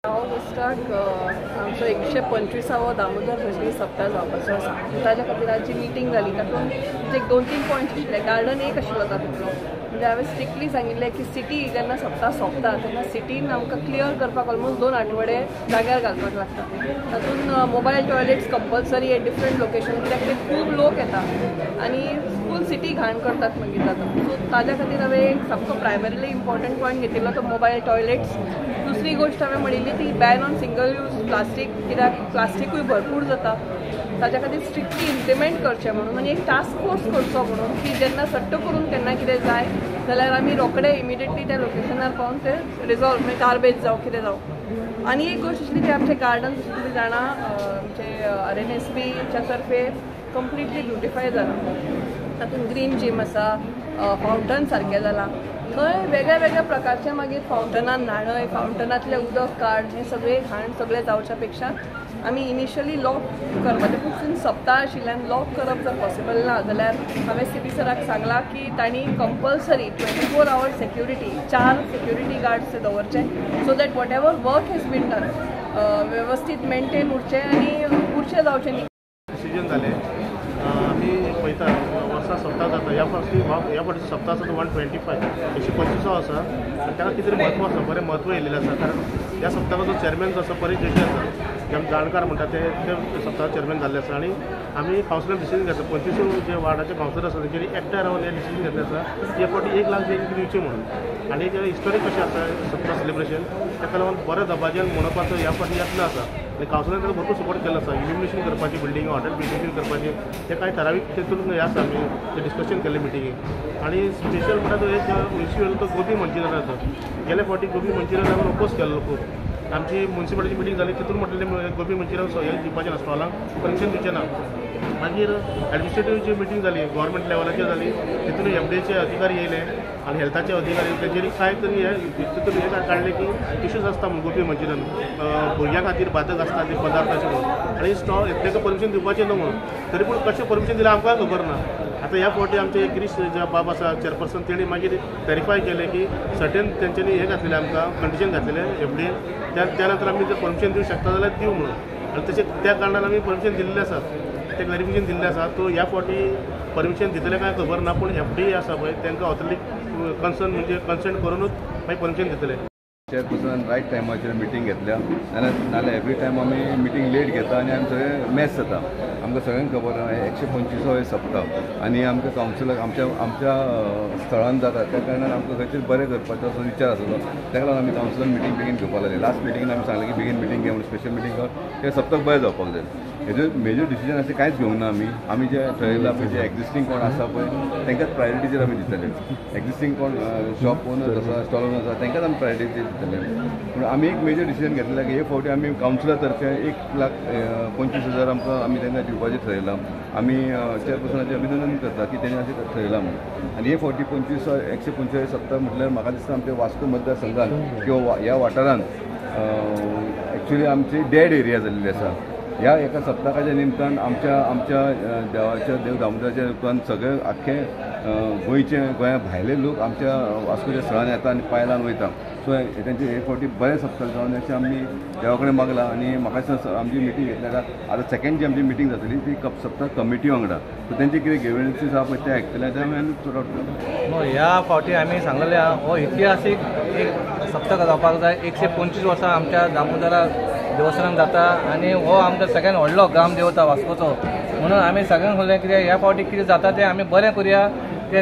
ऑगस्टाक आमचो 125वो दामोदर भजनी सप्ताह जावपाचो आसा. ताच्या खातीर मिटींग जाली. तातूंत म्हणजे 2-3 पॉयंट्स आशिल्ले. गार्डन एक आशिल्लो तातूंतलो. म्हणजे हांवें स्ट्रिक्टली सांगिल्लें की सिटी जेन्ना सप्ताह सोंपता तेन्ना सिटीन आमकां क्लियर करपाक ऑलमोस्ट 2 आठवडे जाग्यार घालपाक लागता. तातूंत mobile toilets compulsory at different location, कित्याक ते खूब लोक येता आनी फूल सिटी घाण करतात मागीर तातूंत. सो ताच्या खातीर हांवें एक सामको प्रायमरीली इम्पॉर्टंट पॉयंट घेतिल्लो तो मोबायल टॉयलेट्स. दुसरी गोष्ट हांवें म्हणिल्ली ती ban on single use plastic, कित्याक प्लास्टिकूय भरपूर जाता. ताच्या खातीर स्ट्रिक्टली इम्प्लिमेंट करचें म्हणून आनी एक टास्क फोर्स करचो म्हणून की जेन्ना सट्ट करून केन्ना कितें जाय जाल्यार आमी रोखडे इमिडिएटली त्या लोकेशनार पावून ते रिजॉल्व, म्हणजे गार्बेज जावं कितें जावं. आनी एक गोष्ट आशिल्ली की आमचे गार्डन जशें तुमी जाणा आमचे RNSPच्या तर्फे कंप्लिटली ब्युटिफाय जाला. तातूंत ग्रीन जीम आसा, फावंटन सारकें जाला. थंय वेगळ्या वेगळ्या प्रकारचे मागीर फावंटनान न्हाणय, फावंटनांतलें उदक काड, हें सगळें घाण सगळें जावच्या पेक्षा आमी इनिशियली लॉक करपाचें खूब सप्ताह आशिल्ल्यान लॉक करप जर पॉसिबल ना जाल्यार हांवें सिटी सराक सांगलां की तांणी compulsory 24 hours security 4 security guards दवरचे, so that whatever work has been done वेवस्थीत मेंटेन उरचें आनी उरचें जावचें न्ही. डिसिजन जालें आमी पळयता वर्सा सप्ताह जाता. ह्या फावटी सप्ताह आसा तो 125 आसा. ताका कितें तरी म्हत्व आसा, बरें म्हत्व येयलेलें आसा. कारण ह्या सप्तकाचो चेअरमॅन जो आसा परेश जोशी आसा, जे आमी जाणकार म्हणटा ते सप्तकाचो चेअरमॅन जाल्ले आसा. आनी आमी कावन्सिलर डिसिजन घेतला 25 जे वार्डाचे कावन्सिलर आसा तेंच्यांनी एकठांय रावन हे डिसिजन घेतलें आसा की ह्या फावटी 1 लाख देणगी दिवची म्हणून. आनी जे हिस्टोरीक कशें आसा सप्ताह सेलिब्रेशन, ताका लागून बऱ्या दबाज्यान म्हणपाचो ह्या फावटी यत्न आसा. आनी कावन्सिलरान ताका भरपूर सपोर्ट केल्लो आसा. इल्युमिनेशन करपाची, बिल्डिंग हॉटेल ब्युटिफिकेशन करपाचें, ते कांय ठरावीक तेतून हें आसा. आमी ते डिस्कशन केल्लें मिटिंगेक. आनी स्पेशल म्हणटा तो एक इश्यू येयलो तो गोबी मंचुरियनाचो. गेल्या फावटी गोबी मंचुरियन हांवें ओपोज केल्लो खूब. आमची म्युन्सिपालिटी मिटींग जाली तितून म्हटलें गोबी मंचुरियन हें दिवपाचें ना, स्टॉलांक परमिशन दिवचें ना. मागीर एडमिनिस्ट्रेटीव जी मिटींग जाली गव्हर्मेंट लेवलाचेर जाली, तितून FDAचे अधिकारी येयले आनी हेल्थाचे अधिकारी, तेंच्यांनी कांय तरी तितून हें काडलें की इश्यूज आसता म्हणून गोबी मंचुरियन भुरग्यां खातीर बाधक आसता ते पदार्थ अशें म्हणून. आनी स्टॉल ताका परमिशन दिवपाचें न्हू म्हणून. तरी पूण कशें परमिशन दिलें आमकां खबर ना. आतां ह्या फावटी आमचे गिरीश जे बाब आसा चेअरपर्सन, तेणी मागीर व्हेरीफाय केलें की सर्टेन तेंच्यांनी हें घातलेलें आमकां कंडिशन घातलेलें FDA, त्या नंतर आमी जर परमिशन दिवंक शकता जाल्यार दिवं म्हणून. आनी तशें त्या कारणान आमी परमिशन दिल्लें आसा, ते क्लॅरिफिकेशन दिल्लें आसा. तो ह्या फावटी परमिशन दितलें काय खबर ना, पूण FDA आसा पळय तांकां ऑथॉरिटी कन्सर्न म्हणजे कन्सल्ट करूनच मागीर परमिशन दितलें. चेअरपर्सन रायट टायमाचेर मिटींग घेतल्या, नाल्यार एवरी टायम आमी मिटींग लेट घेता आनी आमी सगळें मॅस जाता. आमकां सगळ्यांक खबर आहा 125 सप्ताह आनी आमकां कावन्सिलर आमच्या स्थळान जाता, त्या कारणान आमकां खंय तरी बरें करपाचो असो विचार आसलो. ताका लागून आमी कावन्सिलर मिटींग बेगीन घेवपाक लागले. लास्ट मिटींगेन आमी सांगलें की बेगीन मिटींग घे म्हणून, स्पेशल मिटींग कर, तें सप्तक बरें जावपाक जाय. हेजो मेजर डिसिजन अशें कांयच घेवंक ना आमी जे ठरयलां पळय, जे एक्जिस्टींग कोण आसा पळय तांकांच प्रायोरिटीचेर आमी दितले. एक्जिस्टींग कोण शॉप ओनर्स आसा, स्टॉल ओनर्स आसा तांकांच आमी प्रायोरिटी दितले. पूण आमी एक मेजर डिसिजन घेतलें की हे फावटी आमी कावन्सिलर तर्फे 1,25,000 आमकां आमी तांकां दिवपाचें ठरयलां. आमी चेअरपर्सनाचें अभिनंदन करता की तेणी अशें ठरयलां म्हणून. आनी हे फावटी 125 सप्ताह म्हटल्यार म्हाका दिसता आमच्या वास्को मतदारसंघात किंवा ह्या वाठारांत एक्चुली आमची डेड एरिया जाल्ली आसा. ह्या एका सप्तकाच्या निमतान आमच्या देवाच्या देव दामोदराच्या रूपान सगळे आख्खे गोंया भायले लोक आमच्या वास्कोच्या स्थळान येता आनी पांय लावन वयता. सो तेंचे हे फावटी बरें सप्तक जावन अशें आमी देवा कडेन मागलां. आनी म्हाका दिसता आमची मिटींग घेतल्या आतां सेकेंड जी आमची मिटींग जातली ती सप्तक कमिटी वांगडा. सो तेंचे कितें ग्रेव्हन्सीस आहा पळय ते आयकतले ते आमी सॉर्ट आउट करता. ह्या फावटी आमी सांगलेलें आहा हो इतिहासीक एक सप्तक जावपाक जाय. 125 वर्सां आमच्या दामोदरा देवस्थानान जाता आनी हो आमचो सगळ्यान व्हडलो ग्राम देवता वास्कोचो. म्हणून आमी सगळ्यांक उलयलें कितें ह्या फावटी कितें जाता तें आमी बरें करुया. ते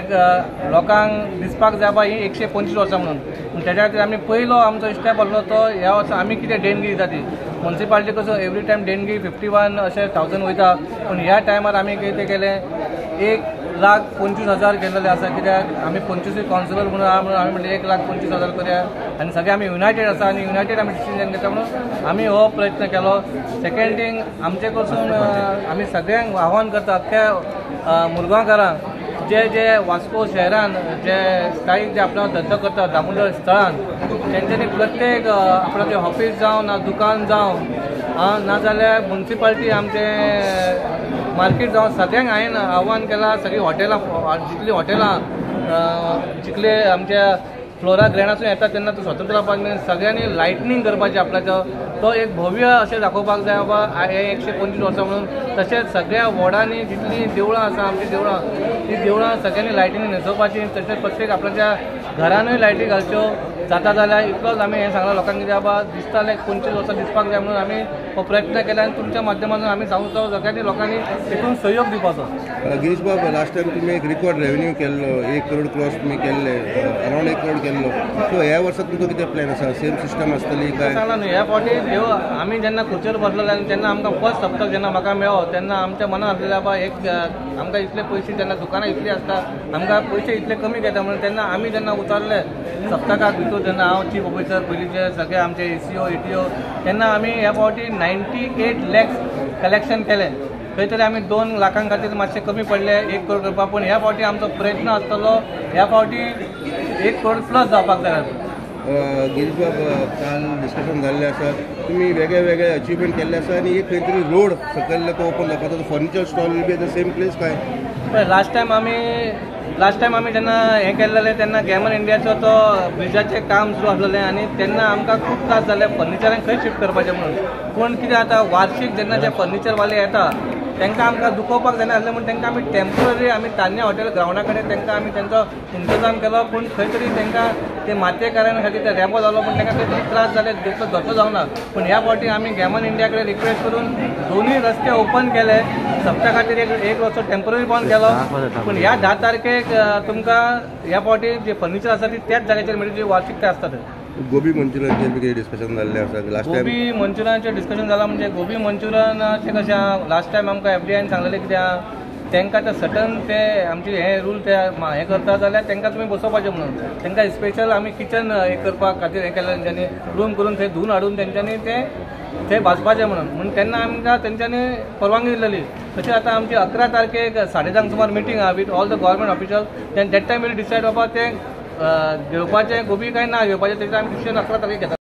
लोकांक दिसपाक जाय बाबा ही 125 वर्सां म्हणून. तेच्या खातीर आमी पयलो आमचो स्टेप आसलो तो ह्या वर्सा आमी कितें देणगी दिता ती. म्युन्सिपालिटी कसो एवरी टायम देणगी 51 अशें 1000 वयता, पूण ह्या टायमार आमी कितें केलें 1,25,000 केलेले आसा. कित्याक आमी 25 कावन्सिलर म्हणून आहा म्हणून आमी म्हणलें 1,25,000 करुया. आनी सगळे आमी युनायटेड आसा आनी युनायटेड आमी डिसिजन घेता म्हणून आमी हो प्रयत्न केलो. सेकेंड थींग आमचे कडसून आमी सगळ्यांक आव्हान करता अख्ख्या मुरगांवकारांक जे वास्को शहरान जे स्थायीक जे आपणाक धंदो करता दामोदर स्थळान, तेंच्यांनी प्रत्येक आपणाचें ऑफीस जावं ना दुकान जावं नाजाल्यार म्युन्सिपालिटी आमचें मार्केट जावं सगळ्यांक हांवें आव्हान केलां. सगळीं हॉटेलां जितलीं हॉटेलां जितले आमच्या फ्लोरा ग्रँडासून येता तेन्ना तो स्वतंत्र रावपाक जाय, सगळ्यांनी लायटनींग करपाचें आपल्याचो, तो एक भव्य अशें दाखोवपाक जाय बाबा हे 125 वर्सां म्हणून. तशेंच सगळ्या वॉर्डांनी जितलीं देवळां आसा आमची देवळां, ती देवळां सगळ्यांनी लायटींनी न्हेसोवपाची. तशेंच प्रत्येक आपल्याच्या घरानूय लायटी घालच्यो जाता जाल्यार इतलोच आमी हें सांगलां लोकांक, कितें बाबा दिसतालें 25 वर्सां दिसपाक जाय म्हणून आमी हो प्रयत्न केला आनी तुमच्या माध्यमातून आमी सांगतो सगळ्यांनी लोकांनी तितून सहयोग दिवपाचो. गिरीश बाब, लास्ट टायम तुम्ही एक रिकॉर्ड रेव्हेन्यू केल्लो, 1 करोड क्रॉस तुम्ही केल्ले, अरावंड 1 करोड केल्लो. सो ह्या वर्सा तुमचो कितें प्लॅन आसा? सेम सिस्टम आसतली काय? सांगला न्हू, ह्या फावटी देव आमी जेन्ना खुर्चेर बसलेले आनी तेन्ना आमकां फर्स्ट सप्तक जेन्ना म्हाका मेळ्ळो तेन्ना आमच्या मनांत आसलेलें बाबा एक आमकां इतले पयशे जेन्ना दुकानां इतली आसता आमकां पयशे इतले कमी घेता म्हणून तेन्ना आमी जेन्ना उतारले सप्तकाक भितर जेन्ना हांव चीफ ऑफिसर पयलींचे सगळे आमचे ACO ATO तेन्ना आमी ह्या फावटी 98 lakhs कलेक्शन केलें. खंय तरी आमी 2 लाखां खातीर मातशें कमी पडले 1 करोड करपाक, पूण ह्या फावटी आमचो प्रयत्न आसतलो ह्या फावटी 1 करोड प्लस जावपाक जाय. गिरीश बाब, काल डिस्कशन जाल्लें आसा, तुमी वेगळे वेगळे अचिवमेंट केल्ले आसा आनी एक खंय तरी रोड सकयल्लो तो ओपन जावपाचो, furniture stall will be at the same place काय? पळय लास्ट टायम आमी जेन्ना हें केल्लें तेन्ना गॅमन इंडियाचो तो ब्रिजाचें काम सुरू आसलेलें आनी तेन्ना आमकां खूब त्रास जाले फर्निचरांक खंय शिफ्ट करपाचें म्हणून. पूण कितें आतां वार्षिक जेन्ना जे फर्निचरवाले येता तांकां आमकां दुखोवपाक जायना आसलें म्हणून तांकां आमी टेम्पररी आमी तान्या हॉटेल ग्रावंडा कडेन तांकां आमी तेंचो इंतजाम केलो. पूण खंय तरी तांकां ते मातये कारण खातीर ते रॅपो जालो पूण तांकां खंय तरी त्रास जाले, देखो धोको जावना. पूण ह्या फावटी आमी गॅमन इंडिया कडेन रिक्वेस्ट करून दोनूय रस्ते ओपन केले. सप्त्या खातीर एक रस्तो टेम्पररी बंद केलो, पूण ह्या 10 तारखेक तुमकां ह्या फावटी जे फर्निचर आसा ती त्याच जाग्याचेर मेळटली जी वार्षिक ते आसता. गोबी मंचुरियनचेर बी कितें डिस्कशन जाल्लें आसा? लास्ट टायम गोबी मंचुरियनाचें डिस्कशन जालां म्हणजे गोबी मंचुरियनाचें कशें आहा, लास्ट टायम आमकां FDIन सांगलेलें कितें आहा, तांकां ते सटन ते आमचे हे रूल ते हें करता जाल्यार तांकां तुमी बसोवपाचें म्हणून. तांकां स्पेशल आमी किचन हें करपाक खातीर हें केलें तेंच्यांनी, रूम करून थंय धुवन हाडून तेंच्यांनी ते थंय भाजपाचें म्हणून तेन्ना आमकां तेंच्यांनी परवानगी दिलेली. तशें आतां आमची 11 तारखेक 10:30 सुमार मिटींग आहा with all the government officials. That time will decide बाबा ते घेवपाचें गोबी काय ना घेवपाचें तेजें आमी डिसिजन 11 तारखेक घेता.